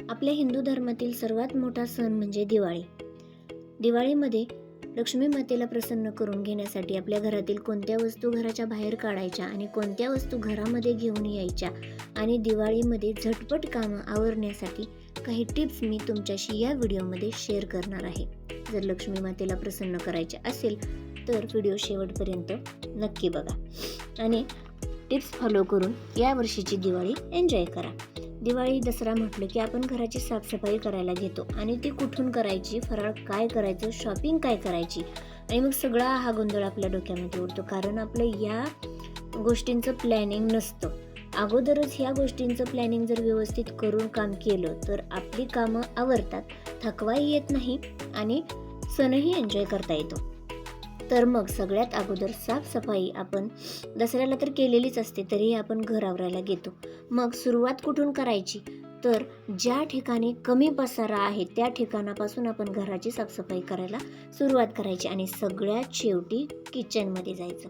आपल्या हिंदू धर्मातील सर्वात मोठा सण म्हणजे दिवाळी. दिवाळीमध्ये लक्ष्मी मातेला प्रसन्न करून घेण्यासाठी आपल्या घरातील कोणत्या वस्तू घराच्या बाहेर काढायच्या आणि कोणत्या वस्तू घरामध्ये घेऊन यायच्या आणि दिवाळीमध्ये झटपट कामं आवरण्यासाठी काही टिप्स मी तुमच्याशी या व्हिडिओमध्ये शेअर करणार आहे. जर लक्ष्मी मातेला प्रसन्न करायचे असेल तर व्हिडिओ शेवटपर्यंत नक्की बघा आणि टिप्स फॉलो करून या वर्षीची दिवाळी एन्जॉय करा. दिवाळी दसरा म्हटलं की आपण घराची साफसफाई करायला घेतो आणि ती कुठून करायची, फराळ काय करायचं, शॉपिंग काय करायची आणि मग सगळा हा गोंधळ आपल्या डोक्यामध्ये उडतो. कारण आपलं या गोष्टींचं प्लॅनिंग नसतं. अगोदरच ह्या गोष्टींचं प्लॅनिंग जर व्यवस्थित करून काम केलं तर आपली कामं आवरतात, थकवाही येत नाही आणि सणही एन्जॉय करता येतो. तर मग सगळ्यात अगोदर साफसफाई आपण दसऱ्याला तर केलेलीच असते, तरीही आपण घर आवरायला घेतो. मग सुरुवात कुठून करायची, तर ज्या ठिकाणी कमी पसारा आहे त्या ठिकाणापासून आपण घराची साफसफाई करायला सुरुवात करायची आणि सगळ्यात शेवटी किचनमध्ये जायचं.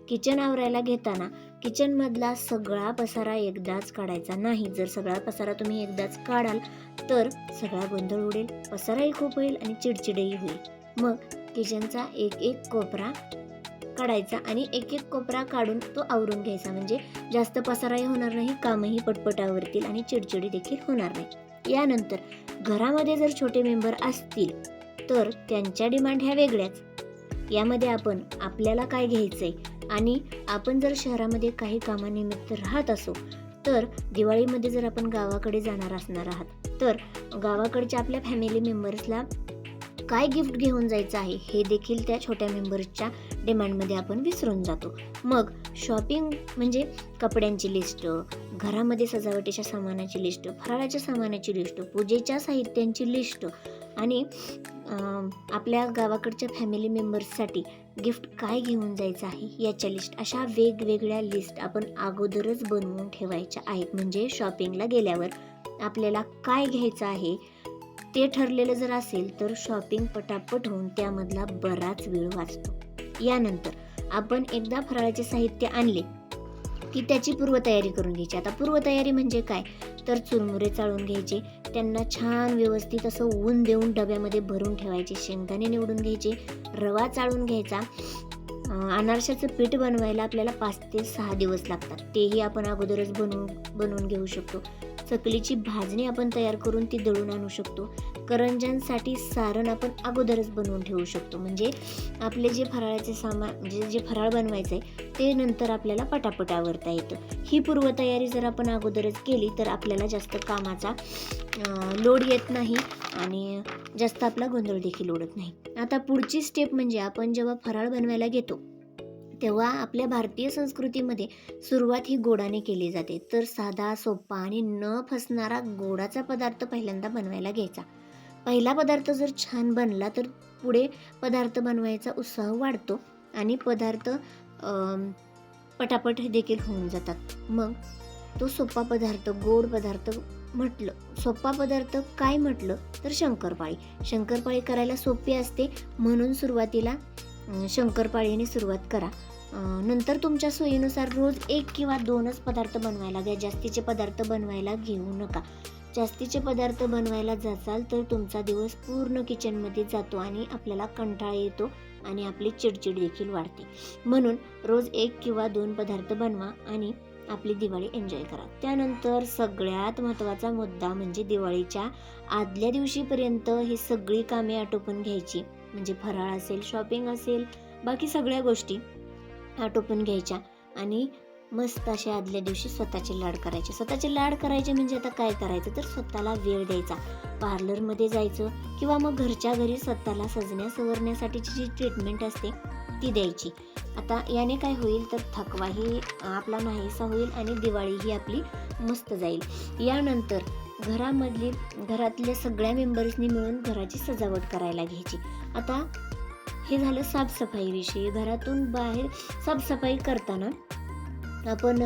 किचन आवरायला घेताना किचनमधला सगळा पसारा एकदाच काढायचा नाही. जर सगळा पसारा तुम्ही एकदाच काढाल तर सगळा गोंधळ उडेल, पसाराही खूप होईल आणि चिडचिडही होईल. मग किचनचा एक एक कोपरा काढायचा आणि एक एक कोपरा काढून तो आवरून घ्यायचा. म्हणजे जास्त पसाराही होणार नाही, कामही पटपट आवरतील आणि चिडचिडी देखील होणार नाही. यानंतर घरामध्ये जर छोटे मेंबर असतील तर त्यांच्या डिमांड ह्या वेगळ्याच. यामध्ये आपण आपल्याला काय घ्यायचंय आणि आपण जर शहरामध्ये काही कामानिमित्त राहत असो तर दिवाळीमध्ये जर आपण गावाकडे जाणार असणार आहात तर गावाकडच्या आपल्या फॅमिली मेंबर्सला काय गिफ्ट घेऊन जायचं आहे हे देखील त्या छोट्या मेंबर्सच्या डिमांडमध्ये आपण विसरून जातो. मग शॉपिंग म्हणजे कपड्यांची लिस्ट, घरामध्ये सजावटीच्या सामानाची लिस्ट, फराळाच्या सामानाची लिस्ट, पूजेच्या साहित्यांची लिस्ट आणि आपल्या गावाकडच्या फॅमिली मेंबर्ससाठी गिफ्ट काय घेऊन जायचं आहे याच्या लिस्ट, अशा वेगवेगळ्या लिस्ट आपण अगोदरच बनवून ठेवायच्या आहेत. म्हणजे शॉपिंगला गेल्यावर आपल्याला काय घ्यायचं आहे ते ठरलेलं जर असेल तर शॉपिंग पटापट होऊन त्यामधला बराच वेळ वाचतो. यानंतर आपण एकदा फराळाचे साहित्य आणले की त्याची पूर्वतयारी करून घ्यायची. आता पूर्वतयारी म्हणजे काय, तर चुरमुरे चाळून घ्यायचे, त्यांना छान व्यवस्थित असं ऊन देऊन डब्यामध्ये भरून ठेवायचे, शेंगदाणे निवडून घ्यायचे, रवा चाळून घ्यायचा. अनारशाचं पीठ बनवायला आपल्याला 5 ते 6 दिवस लागतात, तेही आपण अगोदरच बनवून घेऊ शकतो. चकलीची भाजणी आपण तयार करून ती दळून आणू शकतो. करंज्यांसाठी सारण आपण अगोदरच बनवून ठेवू शकतो. म्हणजे आपले जे फराळाचे सामान म्हणजे जे फराळ बनवायचं आहे ते नंतर आपल्याला पटापट आवरता येतं. ही पूर्वतयारी जर आपण अगोदरच केली तर आपल्याला जास्त कामाचा लोड येत नाही आणि जास्त आपला गोंधळ देखील उडत नाही. आता पुढची स्टेप म्हणजे आपण जेव्हा फराळ बनवायला घेतो तेव्हा आपल्या भारतीय संस्कृतीमध्ये सुरुवात ही गोडाने केली जाते. तर साधा, सोपा आणि न फसणारा गोडाचा पदार्थ पहिल्यांदा बनवायला घ्यायचा. पहिला पदार्थ जर छान बनला तर पुढे पदार्थ बनवायचा उत्साह वाढतो आणि पदार्थ पटापट देखील होऊन जातात. मग तो सोपा पदार्थ, गोड पदार्थ म्हटलं, सोपा पदार्थ काय म्हटलं तर शंकरपाळी. शंकरपाळी करायला सोपी असते म्हणून सुरुवातीला शंकरपाळीने सुरुवात करा. नंतर तुमच्या सोयीनुसार रोज 1 किंवा 2च पदार्थ बनवायला घ्या. जास्तीचे पदार्थ बनवायला घेऊ नका. जास्तीचे पदार्थ बनवायला जाचाल तर तुमचा दिवस पूर्ण किचनमध्ये जातो आणि आपल्याला कंटाळा येतो आणि आपली चिडचिड देखील वाढते. म्हणून रोज 1 किंवा 2 पदार्थ बनवा आणि आपली दिवाळी एन्जॉय करा. त्यानंतर सगळ्यात महत्त्वाचा मुद्दा म्हणजे दिवाळीच्या आदल्या दिवशीपर्यंत ही सगळी कामे आटोपून घ्यायची. म्हणजे फराळ असेल, शॉपिंग असेल, बाकी सगळ्या गोष्टी आटोपून घ्यायच्या आणि मस्त अशा आदल्या दिवशी स्वतःचे लाड करायचे. स्वतःचे लाड करायचे म्हणजे आता काय करायचं तर स्वतःला वेळ द्यायचा. पार्लरमध्ये जायचं किंवा मग घरच्या घरी स्वतःला सजण्या सवरण्यासाठीची जी ट्रीटमेंट असते ती द्यायची. आता याने काय होईल तर थकवाही आपला नाहीसा होईल आणि दिवाळीही आपली मस्त जाईल. यानंतर घरातल्या सगळ्या मेंबर्सनी मिळून घराची सजावट करायला घ्यायची. आता हे झालं साफसफाईविषयी. घरातून बाहेर साफसफाई करताना आपण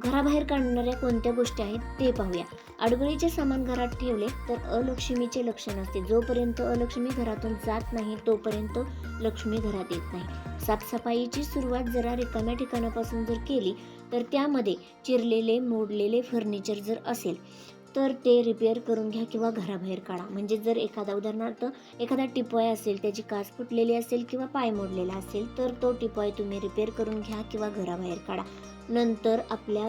घराबाहेर काढणाऱ्या कोणत्या गोष्टी आहेत ते पाहूया. अडगळीचे सामान घरात ठेवले तर अलक्ष्मीचे लक्षण असते. जोपर्यंत अलक्ष्मी घरातून जात नाही तोपर्यंत लक्ष्मी घरात येत नाही. साफसफाईची सुरुवात जरा रिकाम्या ठिकाणापासून जर केली तर त्यामध्ये चिरलेले मोडलेले फर्निचर जर असेल तर ते रिपेअर करून घ्या किंवा घराबाहेर काढा. म्हणजे जर उदाहरणार्थ एखादा टिपॉय असेल, त्याची काच फुटलेली असेल किंवा पाय मोडलेला असेल, तर तो टिपॉय तुम्ही रिपेअर करून घ्या किंवा घराबाहेर काढा. नंतर आपल्या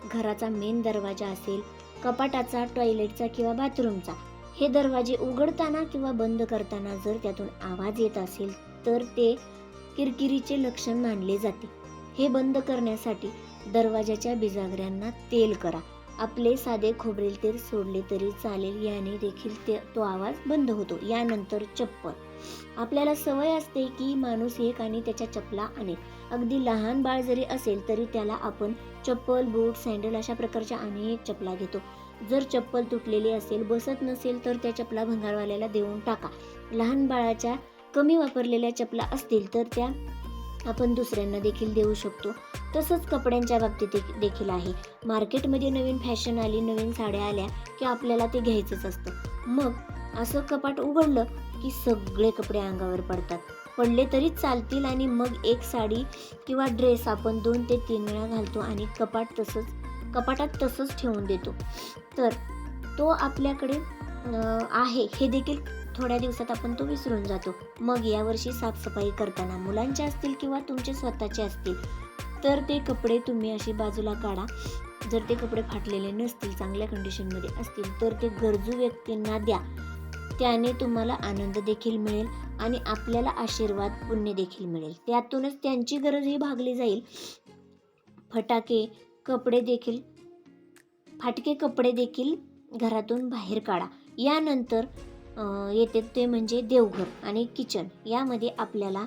घराचा मेन दरवाजा असेल, कपाटाचा, टॉयलेटचा किंवा बाथरूमचा, हे दरवाजे उघडताना किंवा बंद करताना जर त्यातून आवाज येत असेल तर ते किरकिरीचे लक्षण मानले जाते. हे बंद करण्यासाठी दरवाजाच्या बिजागऱ्यांना तेल करा. आपले साधे खोबरेल तेल सोडले तरी चालेल, याने देखील तो आवाज बंद होतो. यानंतर चप्पल. आपल्याला सवय असते की माणूस एक आणि त्याच्या चपला अनेक. अगदी लहान बाळ जरी असेल तरी त्याला आपण चप्पल, बूट, सँडल अशा प्रकारच्या अनेक चपला घेतो. जर चप्पल तुटलेली असेल, बसत नसेल तर त्या चपला भंगारवाल्याला देऊन टाका. लहान बाळाच्या कमी वापरलेल्या चपला असतील तर त्या आपण दुसऱ्यांना देखील देऊ शकतो. तसंच कपड्यांच्या बाबतीत देखील आहे. मार्केटमध्ये नवीन फॅशन आली, नवीन साड्या आल्या की आपल्याला ते घ्यायचंच असतं. मग असं कपाट उघडलं की सगळे कपडे अंगावर पडले तरी चालतील आणि मग एक साडी किंवा ड्रेस आपण 2 ते 3 वेळा घालतो आणि कपाटात तसंच ठेवून देतो. तर तो आपल्याकडे आहे हे देखील थोड्या दिवसात आपण तो विसरून जातो. मग यावर्षी साफसफाई करताना मुलांचे असतील किंवा तुमचे स्वतःचे असतील तर ते कपडे तुम्ही अशी बाजूला काढा. जर ते कपडे फाटलेले नसतील, चांगल्या कंडिशनमध्ये असतील तर ते गरजू व्यक्तींना द्या. त्याने तुम्हाला आनंद देखील मिळेल आणि आपल्याला आशीर्वाद, पुण्य देखील मिळेल. त्यातूनच त्यांची गरजही भागली जाईल. फाटके कपडे देखील घरातून बाहेर काढा. यानंतर येते ते म्हणजे देवघर आणि किचन. यामध्ये आपल्याला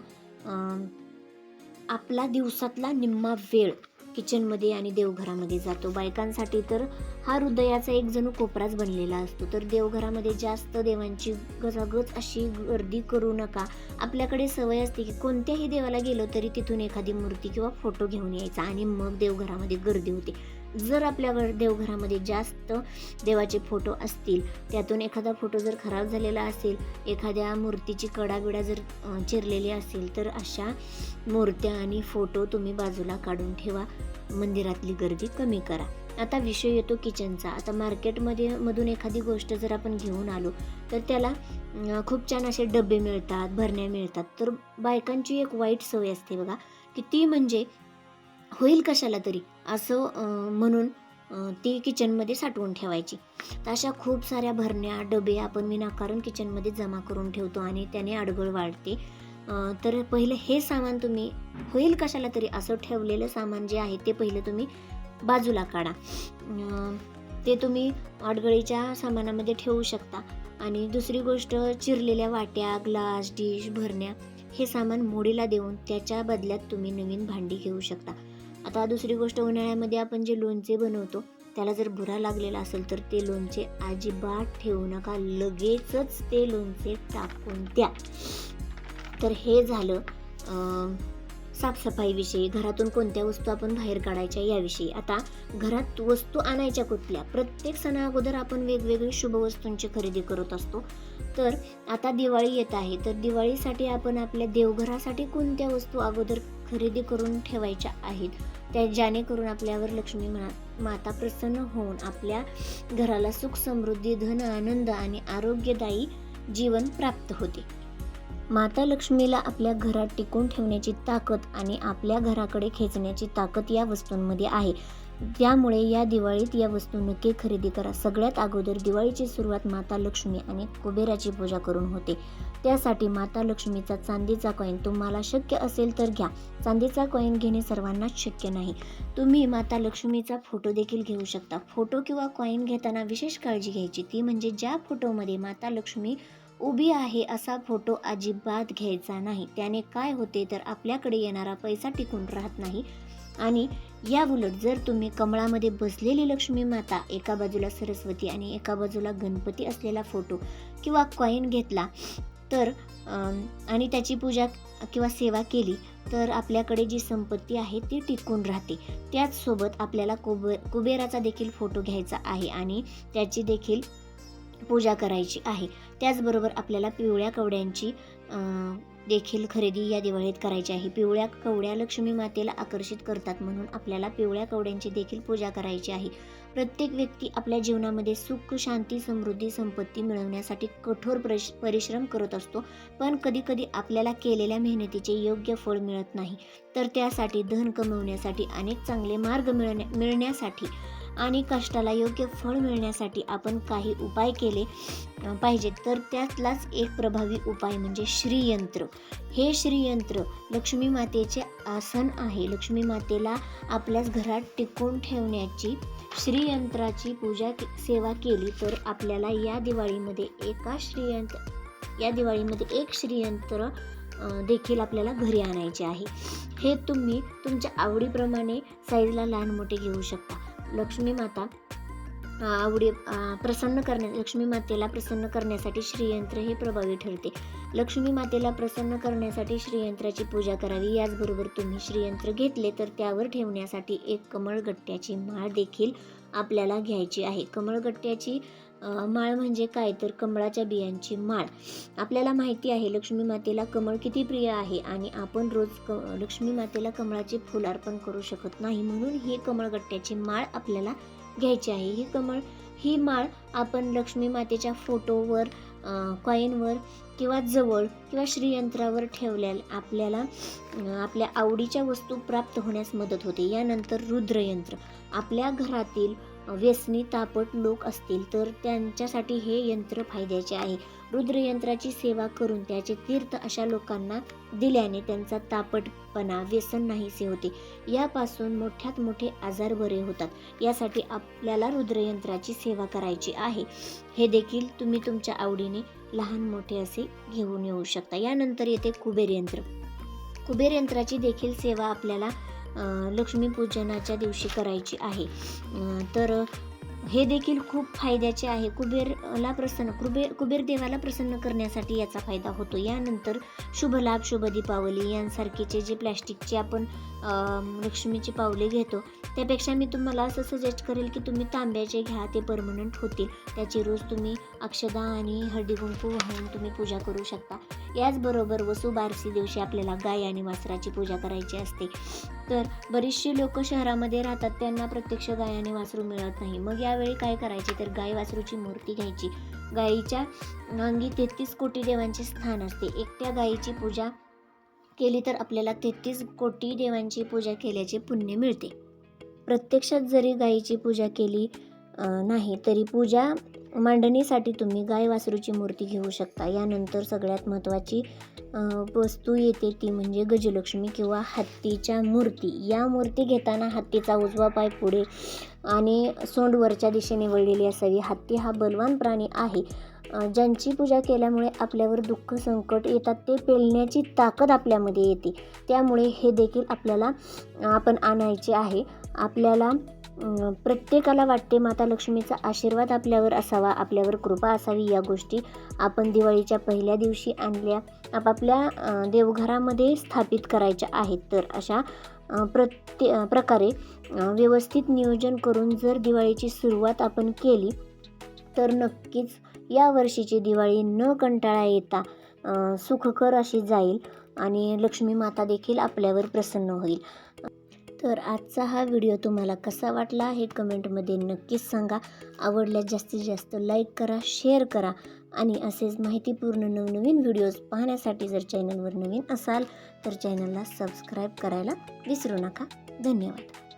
आपला दिवसातला निम्मा वेळ किचनमध्ये आणि देवघरामध्ये जातो. बायकांसाठी तर हा हृदयाचा एक जणू कोपराच बनलेला असतो. तर देवघरामध्ये जास्त देवांची गजागज अशी गर्दी करू नका. आपल्याकडे सवय असते की कोणत्याही देवाला गेलो तरी तिथून एखादी मूर्ती किंवा फोटो घेऊन यायचा आणि मग देवघरामध्ये गर्दी होते. जर आपल्या देवघरामध्ये जास्त देवाचे फोटो असतील, त्यातून एखादा फोटो जर खराब झालेला असेल, एखाद्या मूर्तीची कडाबिडा जर चिरलेली असेल तर अशा मूर्त्या आणि फोटो तुम्ही बाजूला काढून ठेवा. मंदिरातली गर्दी कमी करा. आता विषय येतो किचनचा. आता मधून एखादी गोष्ट जर आपण घेऊन आलो तर त्याला खूप छान असे डबे मिळतात, भरण्या मिळतात. तर बायकांची एक वाईट सवय असते बघा, की ती म्हणजे होईल कशाला तरी असं म्हणून ती किचनमध्ये साठवून ठेवायची. तर अशा खूप साऱ्या भरण्या, डबे आपण विनाकारण किचनमध्ये जमा करून ठेवतो आणि त्याने अडगळ वाढते. तर पहिलं हे सामान तुम्ही होईल कशाला तरी असं ठेवलेलं सामान जे आहे ते पहिलं तुम्ही बाजूला काढा. ते तुम्ही अडगळीच्या सामानामध्ये ठेवू शकता. आणि दुसरी गोष्ट, चिरलेल्या वाट्या, ग्लास, डिश, भरण्या हे सामान मोडीला देऊन त्याच्या बदल्यात तुम्ही नवीन भांडी घेऊ शकता. आता दुसरी गोष्ट, उन्हाळ्यामध्ये आपण जे लोणचे बनवतो त्याला जर भुरा लागलेला असेल तर ते लोणचे अजिबात ठेवू नका, लगेचच ते लोणचे टाकून द्या. तर हे झालं साफसफाईविषयी, घरातून कोणत्या वस्तू आपण बाहेर काढायच्या याविषयी. आता घरात वस्तू आणायच्या कुठल्या? प्रत्येक सणा अगोदर आपण वेगवेगळी शुभ वस्तूंची खरेदी करत असतो. तर आता दिवाळी येत आहे, तर दिवाळीसाठी आपण आपल्या देवघरासाठी कोणत्या वस्तू अगोदर खरेदी करून ठेवायच्या आहेत, त्या जेणेकरून आपल्यावर लक्ष्मी माता प्रसन्न होऊन आपल्या घराला सुख, समृद्धी, धन, आनंद आणि आरोग्यदायी जीवन प्राप्त होते. माता लक्ष्मीला आपल्या घरात टिकून ठेवण्याची ताकद आणि आपल्या घराकडे खेचण्याची ताकद या वस्तूंमध्ये आहे. त्यामुळे या दिवाळीत या वस्तू नक्की खरेदी करा. सगळ्यात अगोदर दिवाळीची सुरुवात माता लक्ष्मी आणि कुबेराची पूजा करून होते. त्यासाठी माता लक्ष्मीचा चांदीचा कॉईन तुम्हाला शक्य असेल तर घ्या. चांदीचा कॉईन घेणे सर्वांनाच शक्य नाही. तुम्ही माता लक्ष्मीचा फोटो देखील घेऊ शकता. फोटो किंवा कॉईन घेताना विशेष काळजी घ्यायची, ती म्हणजे ज्या फोटोमध्ये माता लक्ष्मी उभी आहे असा फोटो अजिबात घ्यायचा नाही. त्याने काय होते तर आपल्याकडे येणारा पैसा टिकून राहत नाही. आणि या उलट जर तुम्ही कमळामध्ये बसलेली लक्ष्मी माता, एका बाजूला सरस्वती आणि एका बाजूला गणपती असलेला फोटो किंवा कॉईन घेतला तर आणि त्याची पूजा किंवा सेवा केली तर आपल्याकडे जी संपत्ती आहे ती टिकून राहते. त्याचसोबत आपल्याला कुबेराचा देखील फोटो घ्यायचा आहे आणि त्याची देखील पूजा करायची आहे. त्याचबरोबर आपल्याला पिवळ्या कवड्यांची देखील खरेदी या दिवाळीत करायची आहे. पिवळ्या कवड्या लक्ष्मी मातेला आकर्षित करतात, म्हणून आपल्याला पिवळ्या कवड्यांची देखील पूजा करायची आहे. प्रत्येक व्यक्ती आपल्या जीवनामध्ये सुख, शांती, समृद्धी, संपत्ती मिळवण्यासाठी कठोर परिश्रम करत असतो, पण कधीकधी आपल्याला केलेल्या मेहनतीचे योग्य फळ मिळत नाही. तर त्यासाठी धन कमवण्यासाठी, अनेक चांगले मार्ग मिळण्यासाठी आणि कष्टाला योग्य फळ मिळण्यासाठी आपण काही उपाय केले पाहिजेत. तर त्यातलाच एक प्रभावी उपाय म्हणजे श्रीयंत्र. हे श्रीयंत्र लक्ष्मी मातेचे आसन आहे. लक्ष्मी मातेला आपल्याच घरात टिकवून ठेवण्याची श्रीयंत्राची पूजा सेवा केली तर आपल्याला या दिवाळीमध्ये एक श्रीयंत्र देखील आपल्याला घरी आणायचे आहे. हे तुम्ही तुमच्या आवडीप्रमाणे साईजला लहान मोठे घेऊ शकता. लक्ष्मी मातेला प्रसन्न करण्यासाठी श्रीयंत्र हे प्रभावी ठरते. लक्ष्मी मातेला प्रसन्न करण्यासाठी श्रीयंत्राची पूजा करावी. याचबरोबर तुम्ही श्रीयंत्र घेतले तर त्यावर ठेवण्यासाठी एक कमळगट्ट्याची माळ देखील आपल्याला घ्यायची आहे. कमळगट्ट्याची माळ म्हणजे काय, तर कमळाच्या बियांची माळ. आपल्याला माहिती आहे लक्ष्मी मातेला कमळ किती प्रिय आहे आणि आपण रोज लक्ष्मी मातेला कमळाचे फूल अर्पण करू शकत नाही, म्हणून ही कमळगट्ट्याची माळ आपल्याला घ्यायची आहे. ही माळ आपण लक्ष्मी मातेच्या फोटोवर, कॉईनवर किंवा जवळ किंवा श्रीयंत्रावर ठेवल्याला आपल्याला आपल्या आवडीच्या वस्तू प्राप्त होण्यास मदत होते. यानंतर रुद्रयंत्र. आपल्या घरातील व्यसनी तापट लोक असतील तर त्यांच्यासाठी हे यंत्र फायद्याचे आहे. रुद्रयंत्राची सेवा करून त्याचे तीर्थ अशा लोकांना दिल्याने त्यांचा तापटपणा, व्यसन नाहीसे होते. यापासून मोठ्यात मोठे आजार बरे होतात. यासाठी आपल्याला रुद्रयंत्राची सेवा करायची आहे. हे देखील तुम्ही तुमच्या आवडीने लहान मोठे असे घेऊन येऊ शकता. यानंतर येते कुबेर यंत्र. कुबेर यंत्राची देखील सेवा आपल्याला लक्ष्मीपूजनाच्या दिवशी करायची आहे. तर हे देखील खूप फायद्याचे आहे. कुबेर देवाला प्रसन्न करण्यासाठी याचा फायदा होतो. यानंतर शुभ लाभ, शुभ दीपावली यांसारखेचे जे प्लॅस्टिकचे आपण लक्ष्मीची पावले घेतो त्यापेक्षा मी तुम्हाला असं सजेस्ट करेल की तुम्ही तांब्याचे घ्या, ते परमनंट होतील. त्याची रोज तुम्ही अक्षदा आणि हळदी कुंकू वाहून तुम्ही पूजा करू शकता. याचबरोबर वसुबारसी दिवशी आपल्याला गाय आणि वासराची पूजा करायची असते. तर बरीचशी लोक शहरामध्ये राहतात, त्यांना प्रत्यक्ष गाय आणि वासरू मिळत नाही. मग यावेळी काय करायचे, तर गाय वासरूची मूर्ती घ्यायची. गायीच्या अंगी 33 कोटी देवांचे स्थान असते. एकट्या गायीची पूजा केली तर आपल्याला 33 कोटी देवांची पूजा केल्याचे पुण्य मिळते. प्रत्यक्षात जरी गायीची पूजा केली नाही तरी पूजा मांडणीसाठी तुम्ही गाय वासरूची मूर्ती घेऊ शकता. यानंतर सगळ्यात महत्त्वाची वस्तू येते ती म्हणजे गजलक्ष्मी किंवा हत्तीच्या मूर्ती. या मूर्ती घेताना हत्तीचा उजवा पाय पुढे आणि सोंड वरच्या दिशेने वळलेली असावी. हत्ती हा बलवान प्राणी आहे. ज्यांची पूजा केल्यामुळे आपल्यावर दुःख संकट येतात ते पेलण्याची ताकद आपल्यामध्ये येते. त्यामुळे हे देखील आपल्याला आपण आणायचे आहे. आपल्याला प्रत्येकाला वाटते माता लक्ष्मीचा आशीर्वाद आपल्यावर असावा, आपल्यावर कृपा असावी. या गोष्टी आपण दिवाळीच्या पहिल्या दिवशी आणल्या आपापल्या देवघरामध्ये स्थापित करायच्या आहेत. तर अशा प्रकारे व्यवस्थित नियोजन करून जर दिवाळीची सुरुवात आपण केली तर नक्कीच या वर्षीची दिवाळी न कंटाळा येता सुखकर अशी जाईल आणि लक्ष्मी माता देखील आपल्यावर प्रसन्न होईल. तर आजचा हा व्हिडिओ तुम्हाला कसा वाटला हे कमेंटमध्ये नक्कीच सांगा. आवडल्यास जास्तीत जास्त लाईक करा, शेअर करा आणि असेच माहितीपूर्ण नवनवीन व्हिडिओज पाहण्यासाठी जर चॅनलवर नवीन असाल तर चॅनलला सबस्क्राईब करायला विसरू नका. धन्यवाद.